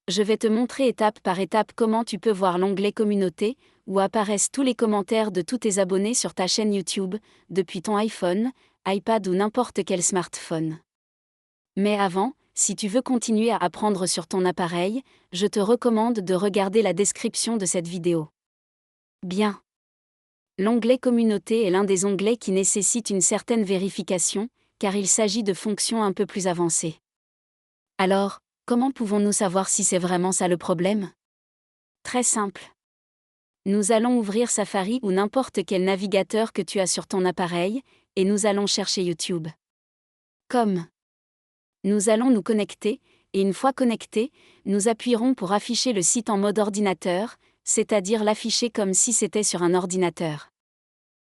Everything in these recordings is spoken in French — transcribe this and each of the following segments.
Je vais te montrer étape par étape comment tu peux voir l'onglet Communauté, où apparaissent tous les commentaires de tous tes abonnés sur ta chaîne YouTube, depuis ton iPhone, iPad ou n'importe quel smartphone. Mais avant, si tu veux continuer à apprendre sur ton appareil, je te recommande de regarder la description de cette vidéo. Bien. L'onglet Communauté est l'un des onglets qui nécessite une certaine vérification, car il s'agit de fonctions un peu plus avancées. Alors, comment pouvons-nous savoir si c'est vraiment ça le problème? Très simple. Nous allons ouvrir Safari ou n'importe quel navigateur que tu as sur ton appareil, et nous allons chercher YouTube. Nous allons nous connecter, et une fois connectés, nous appuierons pour afficher le site en mode ordinateur, c'est-à-dire l'afficher comme si c'était sur un ordinateur.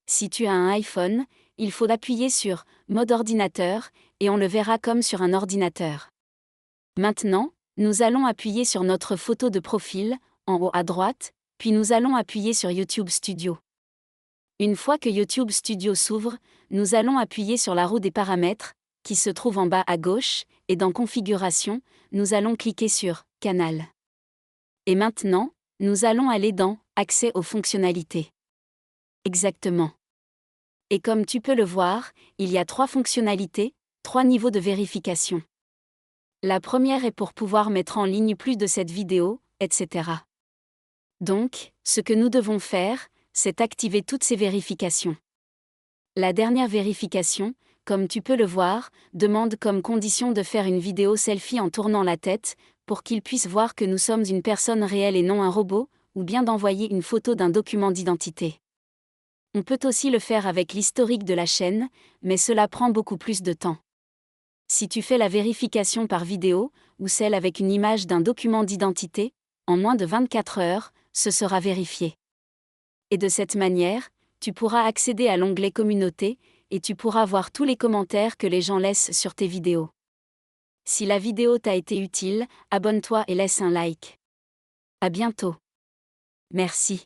Si tu as un iPhone, il faut appuyer sur « Mode ordinateur » et on le verra comme sur un ordinateur. Maintenant, nous allons appuyer sur notre photo de profil, en haut à droite, puis nous allons appuyer sur YouTube Studio. Une fois que YouTube Studio s'ouvre, nous allons appuyer sur la roue des paramètres, qui se trouve en bas à gauche, et dans Configuration, nous allons cliquer sur « Canal ». Et maintenant, nous allons aller dans « Accès aux fonctionnalités ». Exactement. Et comme tu peux le voir, il y a 3 fonctionnalités, 3 niveaux de vérification. La première est pour pouvoir mettre en ligne plus de cette vidéo, etc. Donc, ce que nous devons faire, c'est activer toutes ces vérifications. La dernière vérification, comme tu peux le voir, demande comme condition de faire une vidéo selfie en tournant la tête, pour qu'ils puissent voir que nous sommes une personne réelle et non un robot, ou bien d'envoyer une photo d'un document d'identité. On peut aussi le faire avec l'historique de la chaîne, mais cela prend beaucoup plus de temps. Si tu fais la vérification par vidéo, ou celle avec une image d'un document d'identité, en moins de 24 heures, ce sera vérifié. Et de cette manière, tu pourras accéder à l'onglet Communauté, et tu pourras voir tous les commentaires que les gens laissent sur tes vidéos. Si la vidéo t'a été utile, abonne-toi et laisse un like. À bientôt. Merci.